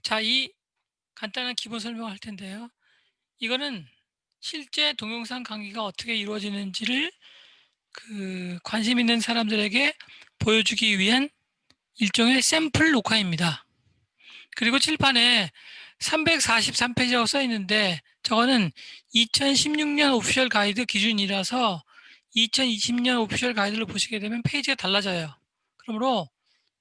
자, 이 간단한 기본 설명을 할 텐데요. 이거는 실제 동영상 강의가 어떻게 이루어지는지를 관심 있는 사람들에게 보여주기 위한 일종의 샘플 녹화입니다. 그리고 칠판에 343페이지라고 써 있는데 저거는 2016년 오피셜 가이드 기준이라서 2020년 오피셜 가이드를 보시게 되면 페이지가 달라져요. 그러므로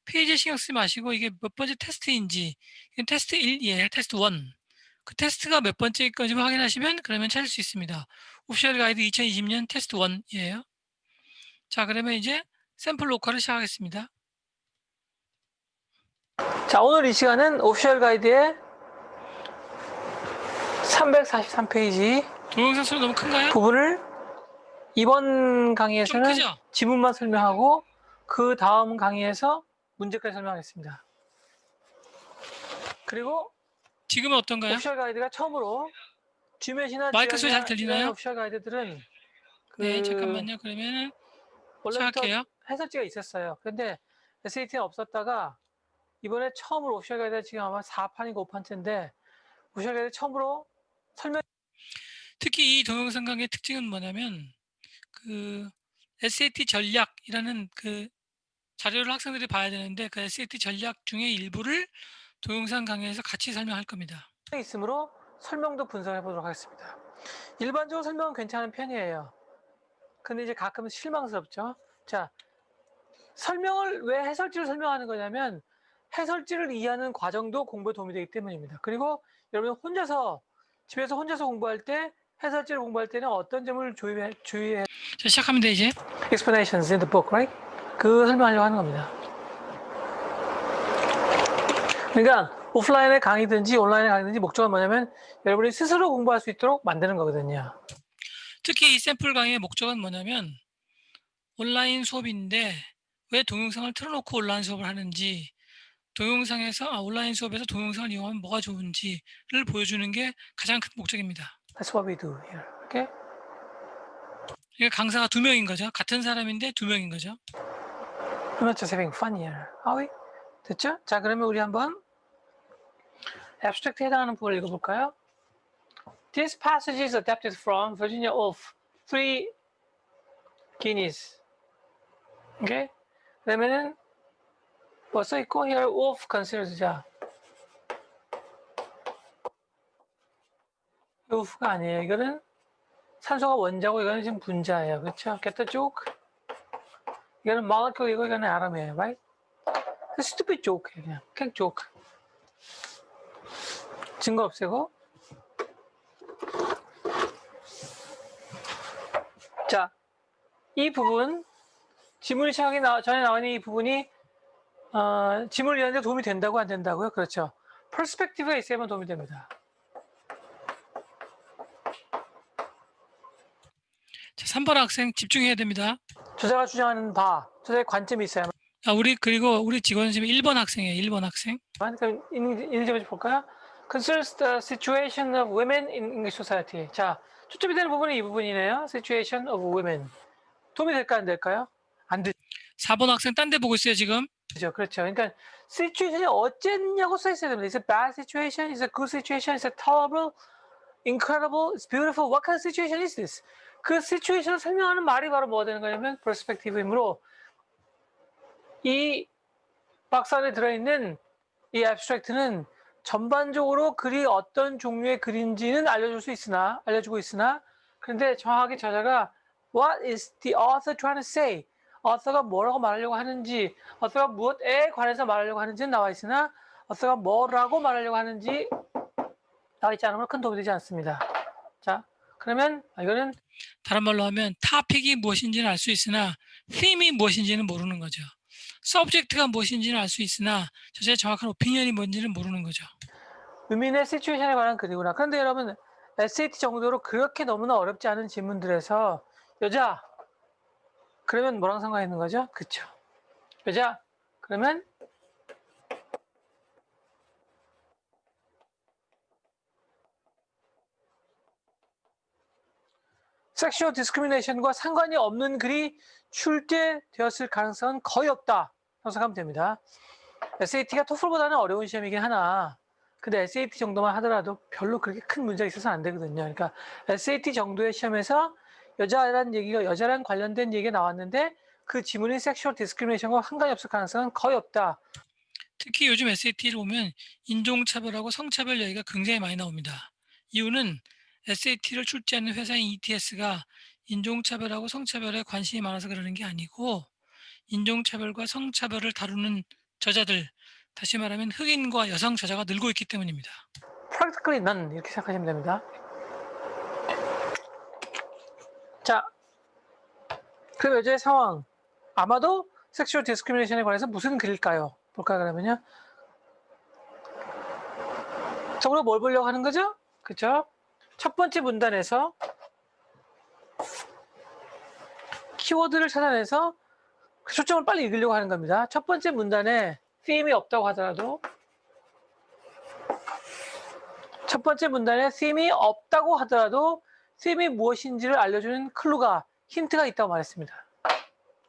페이지에 신경 쓰지 마시고 이게 몇 번째 테스트인지, 이건 테스트 1이에요. 테스트 1. 그 테스트가 몇 번째일 건지 확인하시면 그러면 찾을 수 있습니다. 오피셜 가이드 2020년 테스트 1이에요. 자, 그러면 이제 샘플 녹화를 시작하겠습니다. 자, 오늘 이 시간은 오피셜 가이드의 343페이지 동영상 소리 너무 큰가요? 부분을 이번 좀 강의에서는 크죠? 지문만 설명하고 그 다음 강의에서 문제까지 설명하겠습니다. 그리고 지금은 어떤가요? 오피셜 가이드가 처음으로 GMAT이나 마이크 소리 잘 이런 들리나요? 오피셜 가이드들은 네, 잠깐만요. 그러면 원래부터 시작할게요. 해설지가 있었어요. 그런데 SAT는 없었다가 이번에 처음으로 오피셜 가이드가 지금 아마 4판인가 5판째인데 오피셜 가이드 처음으로 설명. 특히 이 동영상 강의의 특징은 뭐냐면 SAT 전략이라는 자료를 학생들이 봐야 되는데 그 SAT 전략 중에 일부를 동영상 강의에서 같이 설명할 겁니다. 있으므로 설명도 분석해 보도록 하겠습니다. 일반적으로 설명은 괜찮은 편이에요. 근데 이제 가끔은 실망스럽죠. 자, 설명을 왜 해설지를 설명하는 거냐면 해설지를 이해하는 과정도 공부에 도움이 되기 때문입니다. 그리고 여러분 집에서 혼자서 공부할 때 해설지를 공부할 때는 어떤 점을 주의해. 자, 시작하면 돼 이제. Explanations in the book, right? 그 설명하려고 하는 겁니다. 그러니까 오프라인의 강의든지 온라인의 강의든지 목적은 뭐냐면 여러분이 스스로 공부할 수 있도록 만드는 거거든요. 특히 이 샘플 강의의 목적은 뭐냐면 온라인 수업인데 왜 동영상을 틀어놓고 온라인 수업을 하는지, 온라인 수업에서 동영상을 이용하면 뭐가 좋은지를 보여주는 게 가장 큰 목적입니다. That's what we do here. Okay? 그러니까 강사가 2명인 거죠. 같은 사람인데 2명인 거죠. We're not just having fun here, are we? 됐죠? 자, 그러면 우리 한번 abstract에 해당하는 부분을 읽어볼까요? This passage is adapted from Virginia Woolf, Three Guineas. Okay? 그러면은 뭐 써있고 here Woolf considers. 자, Wolf가 아니에요. 이거는 산소가 원자고 이거는 지금 분자예요. 그렇죠? Get the joke? 이거는 molecule이고 이거는 atom이에요. Right? stupid joke. 그냥 joke. 증거 없애고. 자, 이 부분 지문이 시작하기 전에 나오는 이 부분이 지문을 이해하는 데 도움이 된다고 안 된다고요? 그렇죠. 퍼스펙티브가 있어야만 도움이 됩니다. 자, 3번 학생 집중해야 됩니다. 저자가 주장하는 저자의 관점이 있어야만. 그리고 우리 직원은 지금 1번 학생이에요. 1번 학생. 그럼 있는 점 볼까요? Considers the situation of women in English society. 자, 초점이 되는 부분이 이 부분이네요. Situation of women. 도움이 될까 안 될까요? 안 되죠. 4번 학생 딴 데 보고 있어요, 지금. 그렇죠. 그러니까 situation이 어쨌냐고 써 있어야 됩니다. Is it a bad situation? Is it a good situation? Is it tolerable? Incredible? It's beautiful? What kind of situation is this? 그 situation을 설명하는 말이 바로 뭐가 되는 거냐면 perspective이므로 이 박스 안에 들어있는 이 abstract는 전반적으로 글이 어떤 종류의 글인지는 알려주고 있으나 그런데 정확하게 저자가 What is the author trying to say? author가 뭐라고 말하려고 하는지, author가 무엇에 관해서 말하려고 하는지는 나와 있으나 author가 뭐라고 말하려고 하는지 나와 있지 않으면 큰 도움이 되지 않습니다. 자, 그러면 이거는 다른 말로 하면 토픽이 무엇인지는 알 수 있으나 theme이 무엇인지는 모르는 거죠. subject가 무엇인지는 알 수 있으나 저자의 정확한 오피니언이 뭔지는 모르는 거죠. 의미의 시츄에이션에 관한 글이구나. 그런데 여러분 SAT 정도로 그렇게 너무나 어렵지 않은 질문들에서 여자 그러면 뭐랑 상관이 있는 거죠? 그쵸? 여자 그러면 섹슈얼 디스크리미네이션과 상관이 없는 글이 출제되었을 가능성은 거의 없다 생각하면 됩니다. SAT가 토플보다는 어려운 시험이긴 하나 근데 SAT 정도만 하더라도 별로 그렇게 큰 문제가 있어서는 안 되거든요. 그러니까 SAT 정도의 시험에서 여자란 관련된 얘기가 나왔는데 그 지문이 섹슈얼 디스크리미네이션과 상관이 없을 가능성은 거의 없다. 특히 요즘 SAT를 보면 인종차별하고 성차별 얘기가 굉장히 많이 나옵니다. 이유는 SAT를 출제하는 회사인 ETS가 인종차별하고 성차별에 관심이 많아서 그러는 게 아니고 인종차별과 성차별을 다루는 저자들, 다시 말하면 흑인과 여성 저자가 늘고 있기 때문입니다. Practically none 이렇게 생각하시면 됩니다. 자, 그럼 여자의 상황 아마도 섹슈얼 디스크리미네이션에 관해서 무슨 글일까요? 볼까요 그러면요. 저으로 뭘 보려고 하는 거죠? 그쵸? 첫 번째 문단에서 키워드를 찾아내서 초점을 빨리 읽으려고 하는 겁니다. 첫 번째 문단에 theme이 없다고 하더라도 theme이 무엇인지를 알려주는 클루가 힌트가 있다고 말했습니다.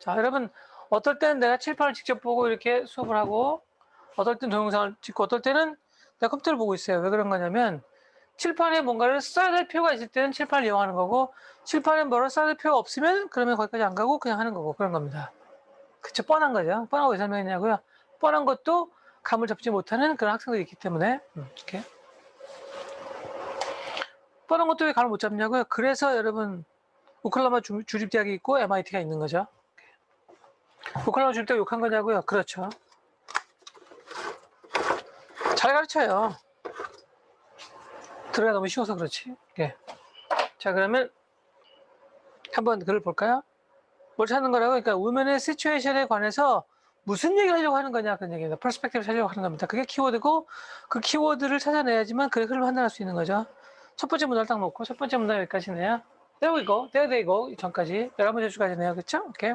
자, 여러분 어떨 때는 내가 칠판을 직접 보고 이렇게 수업을 하고 어떨 때는 동영상을 찍고 어떨 때는 내가 컴퓨터를 보고 있어요. 왜 그런 거냐면 칠판에 뭔가를 써야 될 필요가 있을 때는 칠판을 이용하는 거고 칠판에 뭐를 써야 될 필요가 없으면 그러면 거기까지 안 가고 그냥 하는 거고 그런 겁니다. 그쵸? 뻔한 거죠. 뻔하고 왜 설명했냐고요? 뻔한 것도 감을 잡지 못하는 그런 학생들이 있기 때문에 이렇게 뻔한 것도 왜 감을 못 잡냐고요? 그래서 여러분 오클라호마 주립대학이 있고 MIT가 있는 거죠. 오클라호마 주립대학 욕한 거냐고요? 그렇죠. 잘 가르쳐요. 들어가 너무 쉬워서 그렇지. 예. 자, 그러면 한번 글을 볼까요? 뭘 찾는 거라고? 그러니까 우면의 시츄에이션에 관해서 무슨 얘기를 하려고 하는 거냐 그런 얘기입니다. 퍼스펙티브를 찾으려고 하는 겁니다. 그게 키워드고 그 키워드를 찾아내야지만 글의 흐름을 판단할 수 있는 거죠. 첫 번째 문단을 딱 놓고 첫 번째 문단 여기까지네요. There we go, there they go 전까지 11번째 주까지네요. 그렇죠? 오케이.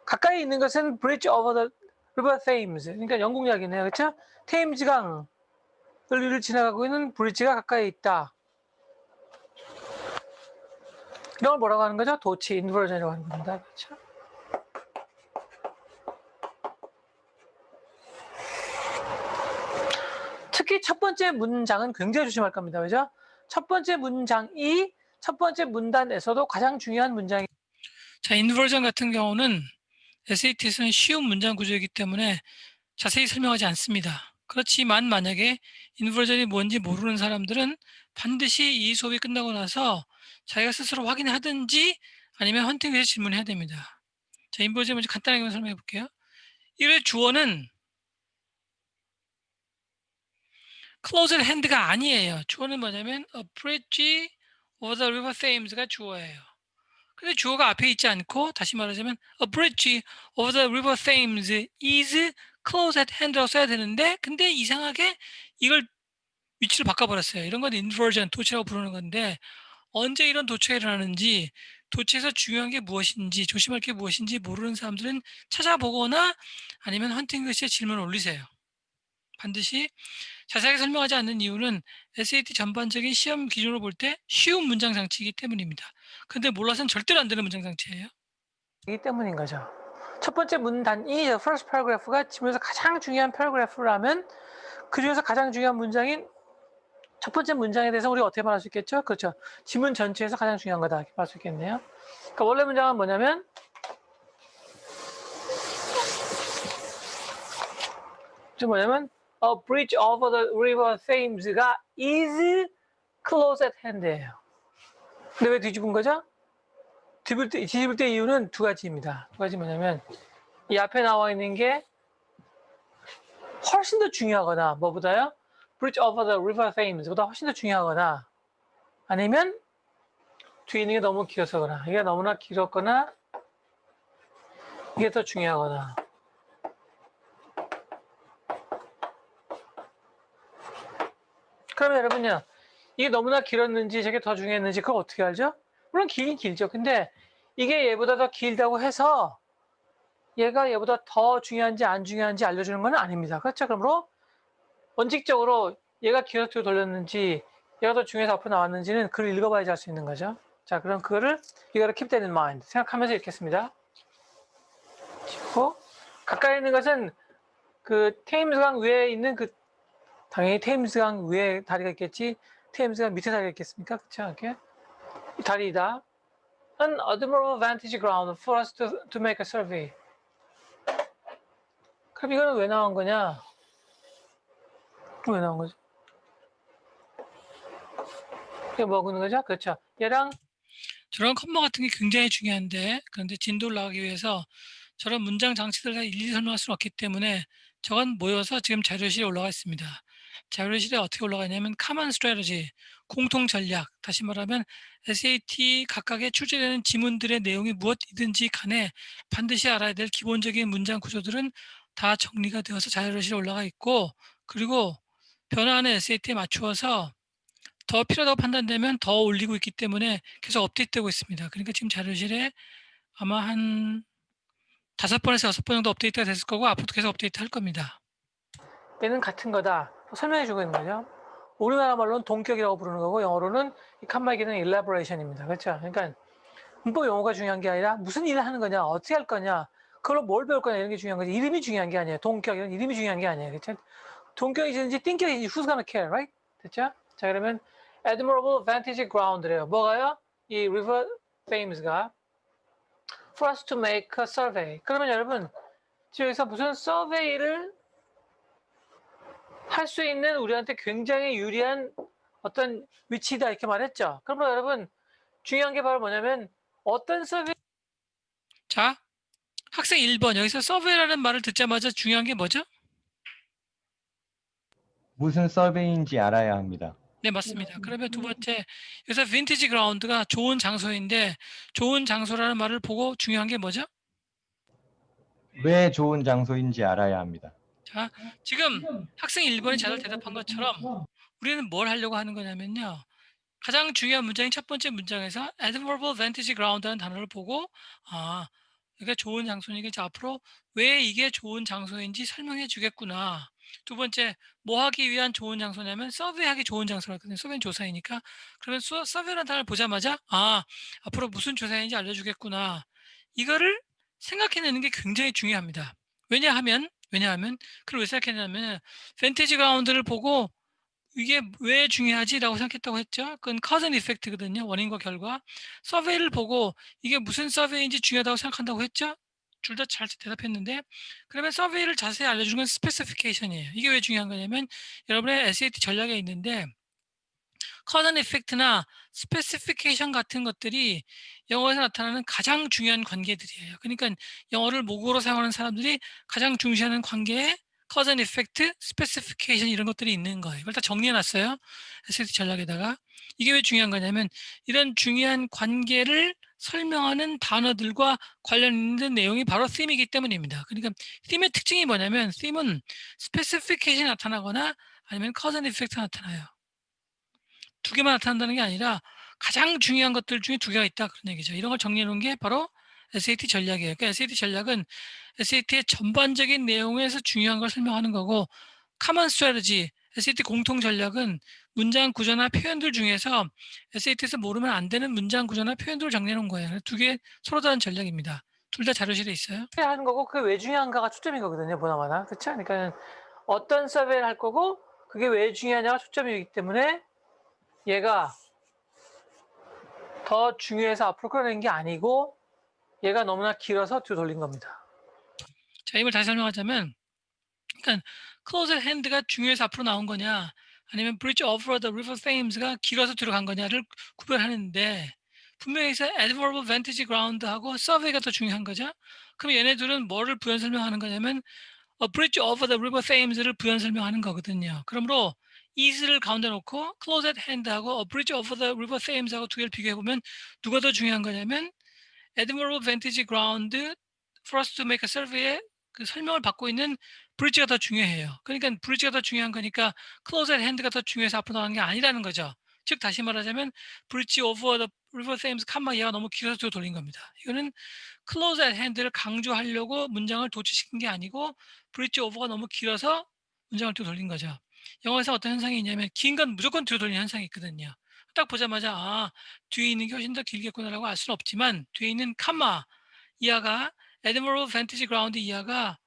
가까이 있는 것은 Bridge over the River Thames. 그러니까 영국 이야기네요. 그렇죠? 테임즈 강을 위를 지나가고 있는 브릿지가 가까이 있다. 이런 걸 뭐라고 하는 거죠? 도치, 인버전이라고 하는 겁니다. 그렇죠? 특히 첫 번째 문장은 굉장히 조심할 겁니다. 왜죠? 첫 번째 문장이 첫 번째 문단에서도 가장 중요한 문장이. 자, 인버전 같은 경우는 SAT에서는 쉬운 문장 구조이기 때문에 자세히 설명하지 않습니다. 그렇지만 만약에 인버전이 뭔지 모르는 사람들은 반드시 이 수업이 끝나고 나서 자기가 스스로 확인하든지 아니면 헌팅에서 질문해야 됩니다. 자, 인버전 먼저 간단하게 설명해 볼게요. 1회 주어는 closed hand가 아니에요. 주어는 뭐냐면 a bridge over the river Thames가 주어예요. 근데 주어가 앞에 있지 않고 다시 말하자면 a bridge over the river Thames is close at hand라고 써야 되는데 근데 이상하게 이걸 위치를 바꿔버렸어요. 이런 건 inversion, 도치라고 부르는 건데 언제 이런 도치가 일어나는지 도치에서 중요한 게 무엇인지 조심할 게 무엇인지 모르는 사람들은 찾아보거나 아니면 헌팅 글씨에 질문을 올리세요. 반드시 자세하게 설명하지 않는 이유는 SAT 전반적인 시험 기준으로 볼 때 쉬운 문장 장치이기 때문입니다. 근데 몰라서는 절대로 안 되는 문장 장치예요. 이기 때문인 거죠. 첫 번째 문단이 first paragraph가 지문에서 가장 중요한 paragraph라면 그 중에서 가장 중요한 문장인 첫 번째 문장에 대해서 우리가 어떻게 말할 수 있겠죠? 그렇죠. 지문 전체에서 가장 중요한 거다 이렇게 말할 수 있겠네요. 그러니까 원래 문장은 뭐냐면 a bridge over the river Thames가 is close at hand예요. 근데 왜 뒤집은 거죠? 뒤집을 때 이유는 두 가지입니다. 두 가지 뭐냐면 이 앞에 나와 있는 게 훨씬 더 중요하거나 뭐보다요? Bridge over the river Thames보다 훨씬 더 중요하거나 아니면 뒤에 있는 게 너무 길어서거나 이게 너무나 길었거나 이게 더 중요하거나 그러면 여러분요 이게 너무나 길었는지 저게 더 중요했는지 그걸 어떻게 알죠? 물론 길긴 길죠. 근데 이게 얘보다 더 길다고 해서 얘가 얘보다 더 중요한지 안 중요한지 알려주는 건 아닙니다. 그렇죠? 그러므로 원칙적으로 얘가 길어서 뒤로 돌렸는지 얘가 더 중요해서 앞으로 나왔는지는 글을 읽어봐야지 알 수 있는 거죠. 자, 그럼 그거를 이거를 keep that in mind 생각하면서 읽겠습니다. 그리고 가까이 있는 것은 그 테임스강 위에 있는 그 당연히 테임스강 위에 다리가 있겠지. 테임스강 밑에 다리가 있겠습니까? 그쵸? 이렇게 다리다. An admirable vantage ground for us to make a survey. 그럼 이거는 왜 나온 거냐? 왜 나온 거지? 이게 뭐하고 있는 거죠? 그렇죠. 얘랑 저런 컴마 같은 게 굉장히 중요한데, 그런데 진도를 나가기 위해서 저런 문장 장치들을 다 일일이 설명할 수는 없기 때문에 저건 모여서 지금 자료실에 올라가 있습니다. 자료실에 어떻게 올라가 있냐면 common strategy, 공통 전략, 다시 말하면 SAT 각각의 출제되는 지문들의 내용이 무엇이든지 간에 반드시 알아야 될 기본적인 문장 구조들은 다 정리가 되어서 자료실에 올라가 있고, 그리고 변화하는 SAT에 맞추어서 더 필요하다고 판단되면 더 올리고 있기 때문에 계속 업데이트되고 있습니다. 그러니까 지금 자료실에 아마 한 5번에서 6번 정도 업데이트가 됐을 거고 앞으로도 계속 업데이트 할 겁니다. 얘는 같은 거다. 설명해 주고 있는 거죠. 우리나라 말로는 동격이라고 부르는 거고 영어로는 이 칸막이는 elaboration입니다. 그렇죠? 그러니까 문법 용어가 중요한 게 아니라 무슨 일을 하는 거냐, 어떻게 할 거냐, 그걸로 뭘 배울 거냐 이런 게 중요한 거지. 이름이 중요한 게 아니에요. 동격 이런 이름이 중요한 게 아니에요. 그렇죠? 동격이든지 띵격이든지 who's gonna care, right? 됐죠? 자 그러면 admirable vantage ground래요. 뭐가요? 이 river Thames가 for us to make a survey. 그러면 여러분 지금 여기서 무슨 survey를 할 수 있는 우리한테 굉장히 유리한 어떤 위치다 이렇게 말했죠. 그러면 여러분 중요한 게 바로 뭐냐면 어떤 서비스 자, 학생 1번 여기서 서베이라는 말을 듣자마자 중요한 게 뭐죠? 무슨 서베이인지 알아야 합니다. 네, 맞습니다. 그러면 두 번째, 여기서 빈티지 그라운드가 좋은 장소인데 좋은 장소라는 말을 보고 중요한 게 뭐죠? 왜 좋은 장소인지 알아야 합니다. 자, 지금 학생 1번이 잘 대답한 것처럼 우리는 뭘 하려고 하는 거냐면요. 가장 중요한 문장인 첫 번째 문장에서 admirable vantage ground라는 단어를 보고 이게 좋은 장소니까 이제 앞으로 왜 이게 좋은 장소인지 설명해 주겠구나. 두 번째, 뭐 하기 위한 좋은 장소냐면 서베이하기 좋은 장소라거든요. 서베이는 조사이니까. 그러면 서베이라는 단어를 보자마자 앞으로 무슨 조사인지 알려주겠구나. 이거를 생각해내는 게 굉장히 중요합니다. 왜냐하면 그걸 왜 생각했냐면 팬티지 그라운드를 보고 이게 왜 중요하지라고 생각했다고 했죠. 그건 커즌 이펙트거든요. 원인과 결과. 서베이를 보고 이게 무슨 서베이인지 중요하다고 생각한다고 했죠. 둘 다 잘 대답했는데 그러면 서베이를 자세히 알려주는 건 스페시피케이션이에요. 이게 왜 중요한 거냐면 여러분의 SAT 전략에 있는데 커즌 이펙트나 스페시피케이션 같은 것들이 영어에서 나타나는 가장 중요한 관계들이에요. 그러니까 영어를 모국어로 사용하는 사람들이 가장 중시하는 관계에 커즌 이펙트, 스페시피케이션 이런 것들이 있는 거예요. 이걸 다 정리해 놨어요. SAT 전략에다가. 이게 왜 중요한 거냐면 이런 중요한 관계를 설명하는 단어들과 관련 있는 내용이 바로 theme이기 때문입니다. 그러니까 theme의 특징이 뭐냐면 theme은 스페시피케이션이 나타나거나 아니면 커즌 이펙트가 나타나요. 두 개만 나타난다는 게 아니라 가장 중요한 것들 중에 두 개가 있다 그런 얘기죠. 이런 걸 정리해 놓은 게 바로 SAT 전략이에요. 그러니까 SAT 전략은 SAT의 전반적인 내용에서 중요한 걸 설명하는 거고 common strategy, SAT 공통 전략은 문장 구조나 표현들 중에서 SAT에서 모르면 안 되는 문장 구조나 표현들을 정리해 놓은 거예요. 두 개 서로 다른 전략입니다. 둘 다 자료실에 있어요. 하는 거고 그게 왜 중요한가가 초점인 거거든요. 보나마나. 그렇죠? 그러니까 어떤 서베이를 할 거고 그게 왜 중요하냐가 초점이기 때문에 얘가 더 중요해서 앞으로 끌어낸 게 아니고 얘가 너무나 길어서 뒤로 돌린 겁니다. 자, 이걸 다시 설명하자면 그러니까 closed hand가 중요해서 앞으로 나온 거냐 아니면 bridge over the river Thames가 길어서 들어간 거냐를 구별하는데 분명히 여기서 admirable vantage ground하고 survey가 더 중요한 거죠. 그럼 얘네들은 뭐를 부연 설명하는 거냐면 a bridge over the river Thames를 부연 설명하는 거거든요. 그러므로 is를 가운데 놓고 closed hand하고 a bridge over the river Thames하고 두 개를 비교해보면 누가 더 중요한 거냐면 admirable vantage ground for us to make a survey의 그 설명을 받고 있는 브릿지가 더 중요해요. 그러니까 브릿지가 더 중요한 거니까 closed hand가 더 중요해서 앞으로 나가는 게 아니라는 거죠. 즉 다시 말하자면 bridge over the river Thames 칸마 이하가 너무 길어서 돌린 겁니다. 이거는 closed hand를 강조하려고 문장을 도치시킨 게 아니고 bridge over가 너무 길어서 문장을 뒤로 돌린 거죠. 영어에서 어떤 현상이 있냐면 긴 건 무조건 뒤로 돌리는 현상이 있거든요. 딱 보자마자 뒤에 있는 게 훨씬 더 길겠구나라고 알 수는 없지만 뒤에 있는 칸마 이하가 admirable vantage ground 이하가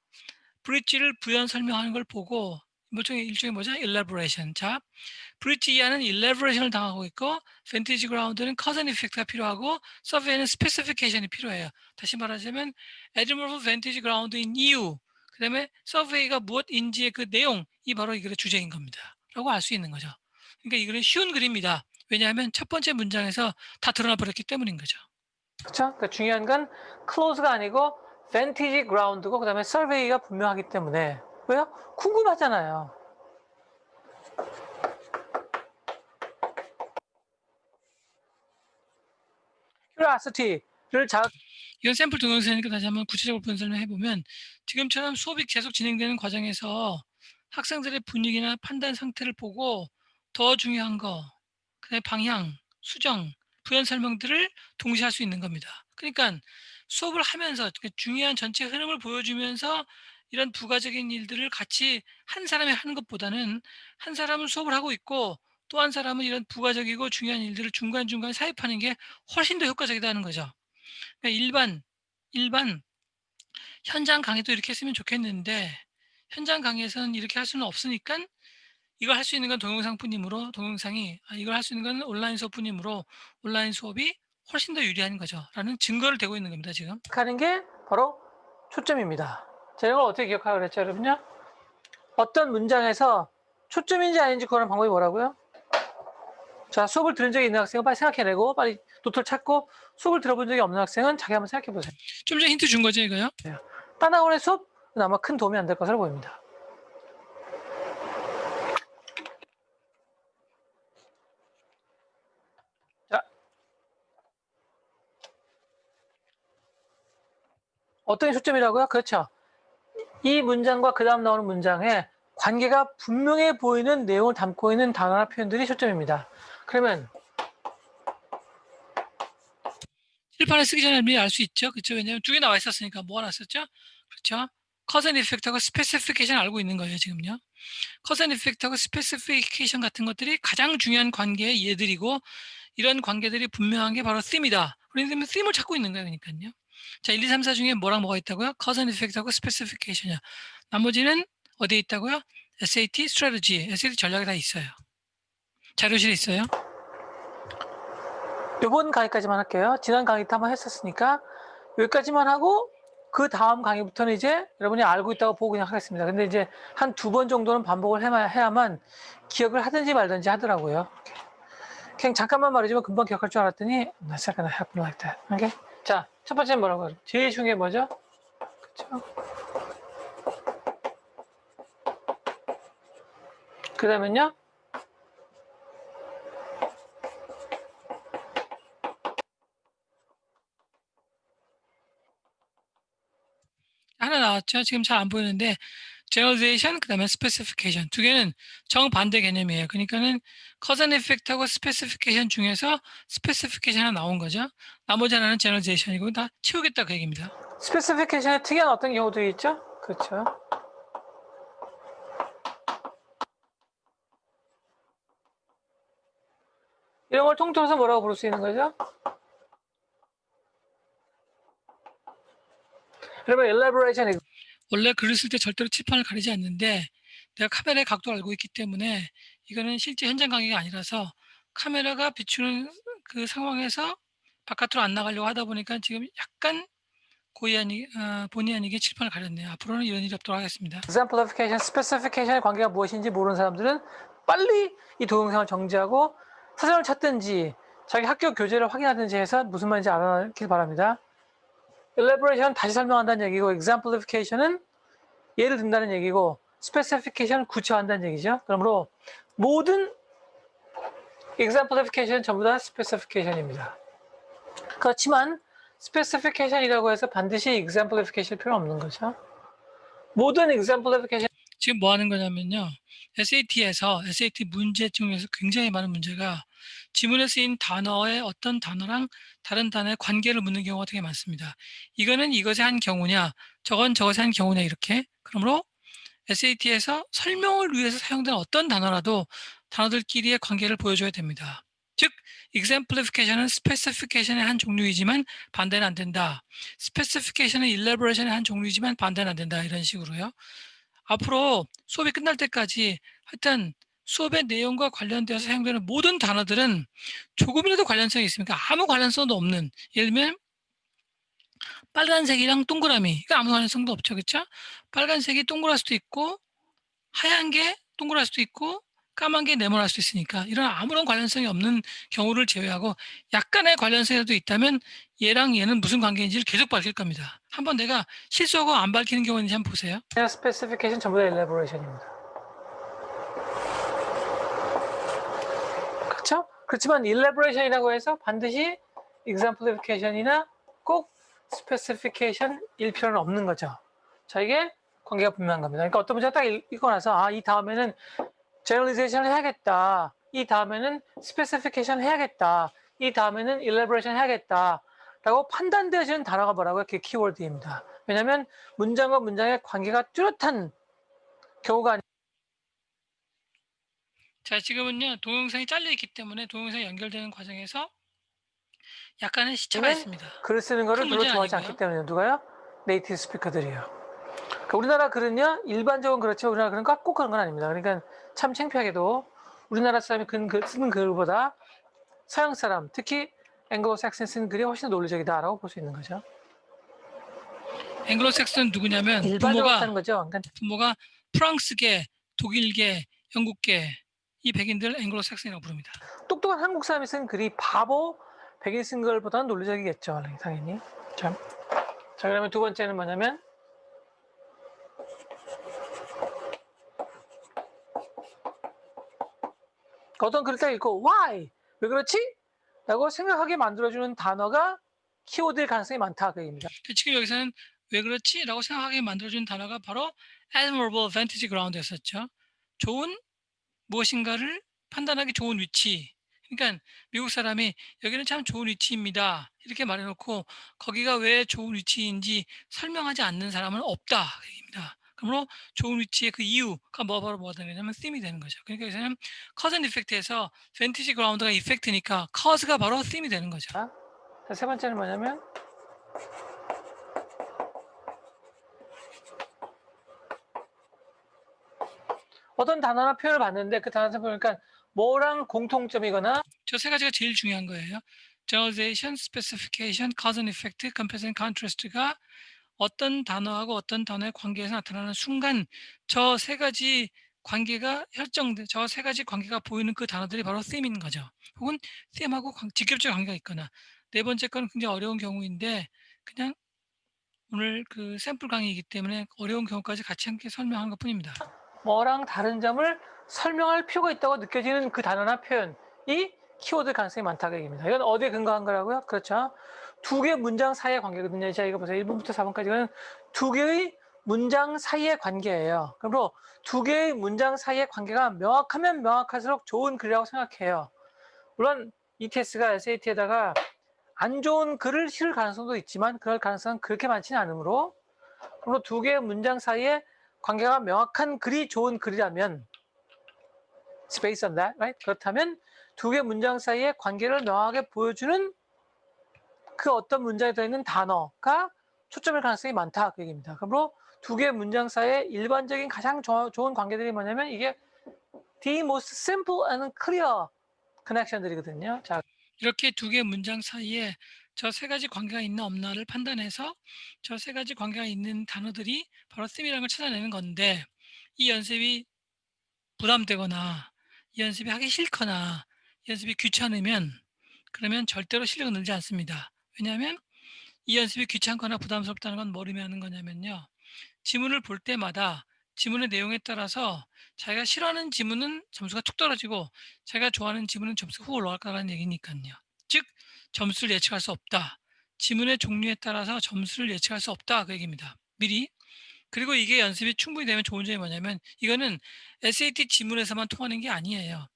브릿지를 부연 설명하는 걸 보고 일종의 뭐죠? elaboration. 자, 브릿지 이하는 elaboration을 당하고 있고 vantage ground는 cause and effect가 필요하고 survey는 specification이 필요해요. 다시 말하자면 admirable vantage ground인 이유, 그 다음에 survey가 무엇인지의 그 내용이 바로 이거의 주제인 겁니다. 라고 알 수 있는 거죠. 그러니까 이거는 쉬운 글입니다. 왜냐하면 첫 번째 문장에서 다 드러나 버렸기 때문인 거죠. 그렇죠? 그러니까 중요한 건 close가 아니고 vantage ground고 그다음에 survey가 분명하기 때문에 왜요? 궁금하잖아요. curiosity를 이건 샘플 동영상이니까 다시 한번 구체적으로 분석을 해보면 지금처럼 수업이 계속 진행되는 과정에서 학생들의 분위기나 판단 상태를 보고 더 중요한 거, 그다음에 방향, 수정, 부연 설명들을 동시에 할 수 있는 겁니다. 그러니까 수업을 하면서 중요한 전체 흐름을 보여주면서 이런 부가적인 일들을 같이 한 사람이 하는 것보다는 한 사람은 수업을 하고 있고 또 한 사람은 이런 부가적이고 중요한 일들을 중간중간 사입하는 게 훨씬 더 효과적이다는 거죠. 그러니까 일반 현장 강의도 이렇게 했으면 좋겠는데 현장 강의에서는 이렇게 할 수는 없으니까 이걸 할 수 있는 건 동영상뿐이므로 이걸 할 수 있는 건 온라인 수업뿐이므로 온라인 수업이 훨씬 더 유리한 거죠. 라는 증거를 대고 있는 겁니다, 지금. 하는 게 바로 초점입니다. 자, 이걸 어떻게 기억하라고 그랬죠, 여러분요? 어떤 문장에서 초점인지 아닌지 구하는 방법이 뭐라고요? 자, 수업을 들은 적이 있는 학생은 빨리 생각해내고 빨리 노트를 찾고 수업을 들어본 적이 없는 학생은 자기 한번 생각해보세요. 좀 전에 힌트 준 거죠, 이거요? 딴 학원의 수업은 아마 큰 도움이 안 될 것으로 보입니다. 자, 어떤 게 초점이라고요? 그렇죠. 이 문장과 그 다음 나오는 문장에 관계가 분명해 보이는 내용을 담고 있는 단어나 표현들이 초점입니다. 그러면 칠판에 쓰기 전에 미리 알 수 있죠. 그렇죠? 왜냐하면 두 개 나와 있었으니까 뭐가 나왔었죠? 그렇죠? cause and effect하고 specification 알고 있는 거예요, 지금요. cause and effect하고 specification 같은 것들이 가장 중요한 관계의 예들이고 이런 관계들이 분명한 게 바로 theme이다. 그러면 theme을 찾고 있는 거예요, 그러니까요. 자, 1, 2, 3, 4 중에 뭐랑 뭐가 있다고요? cause and effect하고 specification이요. 나머지는 어디에 있다고요? SAT strategy, SAT 전략이 다 있어요. 자료실에 있어요. 이번 강의까지만 할게요. 지난 강의 때 한번 했었으니까 여기까지만 하고 그 다음 강의부터는 이제 여러분이 알고 있다고 보고 그냥 하겠습니다. 근데 이제 한 2번 정도는 반복을 해야만 기억을 하든지 말든지 하더라고요. 그냥 잠깐만 말해주면 금방 기억할 줄 알았더니 not second happen like that. 오케이? 자, 첫 번째는 뭐라고 하죠? 제일 중요한 게 뭐죠? 그쵸? 그 다음엔요? 하나 나왔죠. 지금 잘 안 보이는데 generalization 그다음에 specification 두 개는 정반대 개념이에요. 그러니까는 cause and effect하고 specification 중에서 specification 하나 나온 거죠. 나머지 하나는 generalization이고 다 치우겠다 그 얘기입니다. 스페시피케이션에 특이한 어떤 경우들이 있죠? 그렇죠. 이런 걸 통틀어서 뭐라고 부를 수 있는 거죠? 그러면 elaboration 원래 글을 쓸 때 절대로 칠판을 가리지 않는데 내가 카메라의 각도를 알고 있기 때문에 이거는 실제 현장 강의가 아니라서 카메라가 비추는 그 상황에서 바깥으로 안 나가려고 하다 보니까 지금 약간 본의 아니게 칠판을 가렸네요. 앞으로는 이런 일이 없도록 하겠습니다. exemplification, specification의 관계가 무엇인지 모르는 사람들은 빨리 이 동영상을 정지하고 사전을 찾든지 자기 학교 교재를 확인하든지 해서 무슨 말인지 알아내길 바랍니다. elaboration은 다시 설명한다는 얘기고 exemplification은 예를 든다는 얘기고 specification은 구체화한다는 얘기죠. 그러므로 모든 exemplification은 전부 다 specification입니다. 그렇지만 specification이라고 해서 반드시 exemplification 필요 없는 거죠. 모든 exemplification 지금 뭐 하는 거냐면요. SAT에서 SAT 문제 중에서 굉장히 많은 문제가 지문에 쓰인 단어의 어떤 단어랑 다른 단어의 관계를 묻는 경우가 되게 많습니다. 이거는 이것의 한 경우냐, 저건 저것의 한 경우냐 이렇게. 그러므로 SAT에서 설명을 위해서 사용된 어떤 단어라도 단어들끼리의 관계를 보여줘야 됩니다. 즉, exemplification은 specification의 한 종류이지만 반대는 안 된다. specification은 elaboration의 한 종류이지만 반대는 안 된다. 이런 식으로요. 앞으로 수업이 끝날 때까지 하여튼 수업의 내용과 관련되어서 사용되는 모든 단어들은 조금이라도 관련성이 있습니까? 아무 관련성도 없는, 예를 들면 빨간색이랑 동그라미, 이거 아무 관련성도 없죠, 그렇죠? 빨간색이 동그랄 수도 있고 하얀 게 동그랄 수도 있고 까만 게 네모날 수도 있으니까 이런 아무런 관련성이 없는 경우를 제외하고 약간의 관련성이라도 있다면 얘랑 얘는 무슨 관계인지를 계속 밝힐 겁니다. 한번 내가 실수하고 안 밝히는 경우 있는지 한번 보세요. 그냥 스페시피케이션 전부 다 엘래보레이션입니다. 그렇죠? 그렇지만 일래보레이션이라고 해서 반드시 exemplification이나 꼭 스페시피케이션일 필요는 없는 거죠. 자, 이게 관계가 분명한 겁니다. 그러니까 어떤 문제가 딱 읽고 나서 이 다음에는 generalization을 해야겠다. 이 다음에는 specification 해야겠다. 이 다음에는 elaboration 해야겠다. 라고 판단되어지는 단어가 뭐라고요? 그게 키워드입니다. 왜냐하면 문장과 문장의 관계가 뚜렷한 경우가 아니. 자, 지금은요 동영상이 잘려 있기 때문에 동영상이 연결되는 과정에서 약간의 시차가 있습니다. 글을 쓰는 거를 별로 좋아하지 않기 때문에 누가요? 네이티브 스피커들이요. 그러니까 우리나라 글은요 일반적으로 그렇지만 우리나라 글은 꼭 그런 건 아닙니다. 그러니까 참 창피하게도 우리나라 사람이 쓰는 글보다 서양 사람, 특히 앵글로색슨 쓰는 글이 훨씬 더 논리적이다라고 볼 수 있는 거죠. 앵글로색슨은 누구냐면 일반적으로 쓰는 거죠. 그러니까 부모가 프랑스계, 독일계, 영국계 이 백인들 앵글로색슨이라고 부릅니다. 똑똑한 한국 사람이 쓴 글이 바보 백인 쓴 글보다는 논리적이겠죠, 당연히. 자, 그러면 두 번째는 뭐냐면 어떤 글을 딱 읽고 why? 왜 그렇지? 라고 생각하게 만들어주는 단어가 키워드일 가능성이 많다 그 얘기입니다. 지금 여기서는 왜 그렇지? 라고 생각하게 만들어준 단어가 바로 admirable vantage ground였었죠. 좋은 무엇인가를 판단하기 좋은 위치. 그러니까 미국 사람이 여기는 참 좋은 위치입니다. 이렇게 말해놓고 거기가 왜 좋은 위치인지 설명하지 않는 사람은 없다. 그 얘기입니다. 그러므로 좋은 위치의 그 이유가 바로 뭐가 되냐면 theme이 되는 거죠. 그러니까 여기서는 cause and effect에서 vantage ground가 effect니까 cause가 바로 theme이 되는 거죠. 자, 세 번째는 뭐냐면 어떤 단어나 표현을 봤는데 그 단어를 보니까 뭐랑 공통점이거나 저 세 가지가 제일 중요한 거예요. generalization, specification, cause and effect, comparison, contrast가 어떤 단어하고 어떤 단어의 관계에서 나타나는 순간 저 세 가지 관계가 저 세 가지 관계가 보이는 그 단어들이 바로 theme인 거죠. 혹은 theme하고 직접적 관계가 있거나 네 번째 거는 굉장히 어려운 경우인데 그냥 오늘 그 샘플 강의이기 때문에 어려운 경우까지 같이 함께 설명한 것 뿐입니다. 뭐랑 다른 점을 설명할 필요가 있다고 느껴지는 그 단어나 표현이 키워드 가능성이 많다고 얘기입니다. 이건 어디에 근거한 거라고요? 그렇죠. 두 개의 문장 사이의 관계거든요. 자, 이거 보세요. 1번부터 4번까지는 두 개의 문장 사이의 관계예요. 그러므로 두 개의 문장 사이의 관계가 명확하면 명확할수록 좋은 글이라고 생각해요. 물론 ETS가 SAT에다가 안 좋은 글을 실을 가능성도 있지만 그럴 가능성은 그렇게 많지는 않으므로 그리고 두 개의 문장 사이에 관계가 명확한 글이 좋은 글이라면 based on that, right? 그렇다면 두 개의 문장 사이에 관계를 명확하게 보여주는 그 어떤 문장에 들어있는 단어가 초점일 가능성이 많다 그 얘기입니다. 그러므로 두 개의 문장 사이에 일반적인 가장 좋은 관계들이 뭐냐면 이게 the most simple and clear connection들이거든요. 자, 이렇게 두 개의 문장 사이에 저 세 가지 관계가 있나 없나를 판단해서 저 세 가지 관계가 있는 단어들이 바로 theme이라는 걸 찾아내는 건데 이 연습이 부담되거나 이 연습이 하기 싫거나 이 연습이 귀찮으면 그러면 절대로 실력은 늘지 않습니다. 왜냐하면 이 연습이 귀찮거나 부담스럽다는 건 뭘 의미하는 거냐면요. 지문을 볼 때마다 지문의 내용에 따라서 자기가 싫어하는 지문은 점수가 툭 떨어지고 자기가 좋아하는 지문은 점수가 훅 올라갈 거라는 얘기니까요. 즉 점수를 예측할 수 없다. 지문의 종류에 따라서 점수를 예측할 수 없다 그 얘기입니다. 미리. 그리고 이게 연습이 충분히 되면 좋은 점이 뭐냐면 이거는 SAT 지문에서만 통하는 게 아니에요.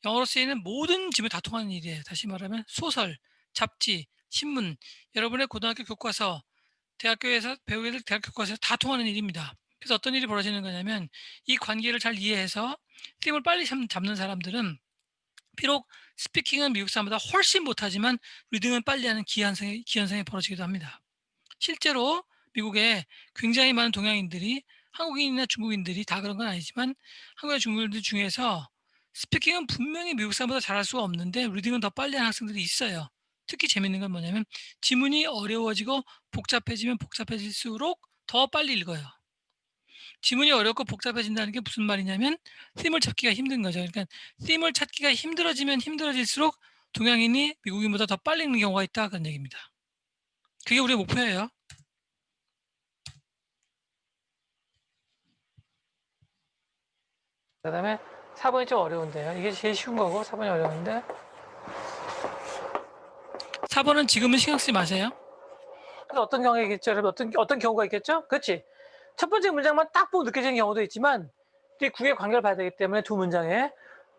영어로 쓰이는 모든 지문 다 통하는 일이에요. 다시 말하면 소설, 잡지, 신문, 여러분의 고등학교 교과서, 대학교에서 배우게 될 대학 교과서에서 다 통하는 일입니다. 그래서 어떤 일이 벌어지는 거냐면 이 관계를 잘 이해해서 팀을 빨리 잡는 사람들은 비록 스피킹은 미국 사람보다 훨씬 못하지만 리딩은 빨리 하는 기현상이 벌어지기도 합니다. 실제로 미국에 굉장히 많은 동양인들이 한국인이나 중국인들이 다 그런 건 아니지만 한국인 중국인들 중에서 스피킹은 분명히 미국 사람보다 잘할 수가 없는데 리딩은 더 빨리 하는 학생들이 있어요. 특히 재밌는 건 뭐냐면 지문이 어려워지고 복잡해지면 복잡해질수록 더 빨리 읽어요. 지문이 어렵고 복잡해진다는 게 무슨 말이냐면 them을 찾기가 힘든 거죠. 그러니까 them을 찾기가 힘들어지면 힘들어질수록 동양인이 미국인보다 더 빨리 읽는 경우가 있다 그런 얘기입니다. 그게 우리의 목표예요. 그 다음에 4번이 좀 어려운데요. 이게 제일 쉬운 거고 4번이 어려운데 4번은 지금은 신경 쓰지 마세요. 그래서 어떤 경우가 있겠죠? 여러분 어떤 경우가 있겠죠? 그렇지. 첫 번째 문장만 딱 보고 느껴지는 경우도 있지만 이 구의 관계를 봐야 되기 때문에 두 문장에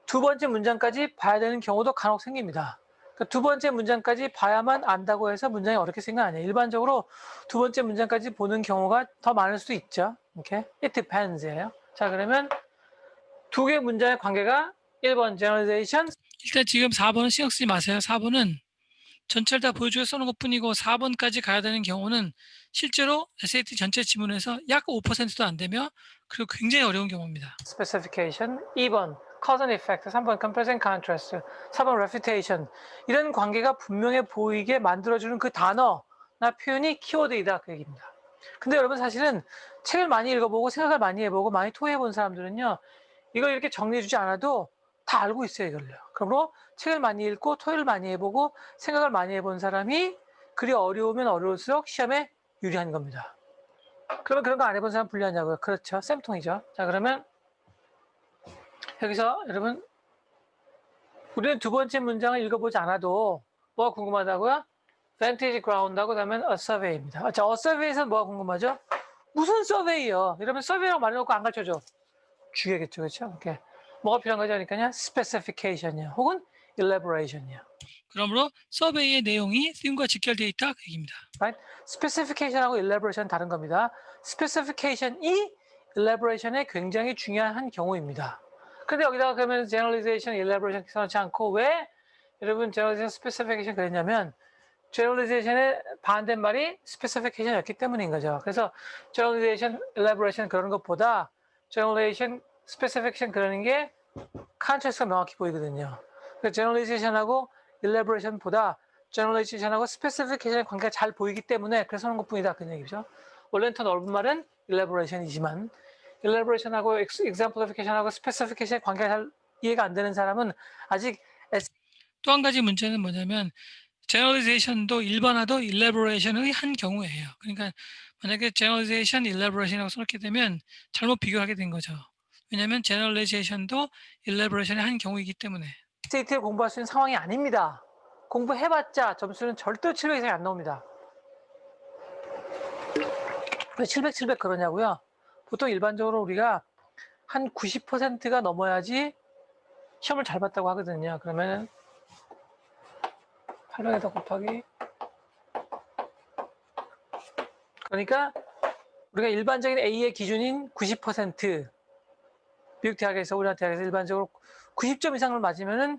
두 번째 문장까지 봐야 되는 경우도 간혹 생깁니다. 그러니까 두 번째 문장까지 봐야만 안다고 해서 문장이 어렵게 생긴 건 아니에요. 일반적으로 두 번째 문장까지 보는 경우가 더 많을 수도 있죠. 이렇게 it depends예요. 자, 그러면 두 개 문장의 관계가 1번 generalization, 일단 지금 4번은 신경 쓰지 마세요. 4번은 전체를 다 보여주고 써놓은 것 뿐이고 4번까지 가야 되는 경우는 실제로 SAT 전체 지문에서 약 5%도 안 되며 그리고 굉장히 어려운 경우입니다. specification, 2번 cause and effect, 3번 comparison contrast, 4번 refutation. 이런 관계가 분명해 보이게 만들어주는 그 단어나 표현이 키워드이다 그 얘기입니다. 근데 여러분 사실은 책을 많이 읽어보고 생각을 많이 해보고 많이 토해본 사람들은요 이걸 이렇게 정리해주지 않아도 다 알고 있어요 이걸요. 그러므로 책을 많이 읽고 토의를 많이 해보고 생각을 많이 해본 사람이 글이 어려우면 어려울수록 시험에 유리한 겁니다. 그러면 그런 거 안 해본 사람 불리하냐고요? 그렇죠. 쌤통이죠. 자, 그러면 여기서 여러분 우리는 두 번째 문장을 읽어보지 않아도 뭐가 궁금하다고요? Vantage Ground하고 그다음에 A Survey입니다. 자, A Survey에서는 뭐가 궁금하죠? 무슨 서베이요? 이러면 서베이라고 말해놓고 안 가르쳐줘. 죽여야겠죠, 그렇죠? 이렇게 뭐가 필요한 거죠? 그러니까요, Specification이요, 혹은 Elaboration이요. 그러므로 서베이의 내용이 theme과 직결되어 있다 그 얘기입니다. Right? Specification하고 Elaboration 다른 겁니다. Specification이 Elaboration의 굉장히 중요한 한 경우입니다. 근데 여기다가 그러면 Generalization, Elaboration 써놓지 않고 왜 여러분 Generalization, Specification 그랬냐면 Generalization의 반대말이 Specification이었기 때문인 거죠. 그래서 Generalization, Elaboration 그러는 것보다 Generalization, Specification 그러는 게 컨트라스트가 명확히 보이거든요. 그래서 Generalization하고 Elaboration보다 Generalization하고 Specification의 관계가 잘 보이기 때문에 그래서 하는 것뿐이다 그 얘기죠. 원래는 더 넓은 말은 Elaboration이지만 Elaboration하고 Exemplification하고 Specification의 관계가 잘 이해가 안 되는 사람은 아직 또 한 가지 문제는 뭐냐면 generalization도 일반화도 elaboration의 한 경우예요. 그러니까 만약에 generalization, elaboration이라고 써놓게 되면 잘못 비교하게 된 거죠. 왜냐하면 generalization도 elaboration의 한 경우이기 때문에. SAT를 공부할 수 있는 상황이 아닙니다. 공부해봤자 점수는 절대 700 이상이 안 나옵니다. 왜 700, 700 그러냐고요? 보통 일반적으로 우리가 한 90%가 넘어야지 시험을 잘 봤다고 하거든요. 그러면 800에다 곱하기 그러니까 우리가 일반적인 A의 기준인 90% 미국 대학에서 우리나라 대학에서 일반적으로 90점 이상을 맞으면은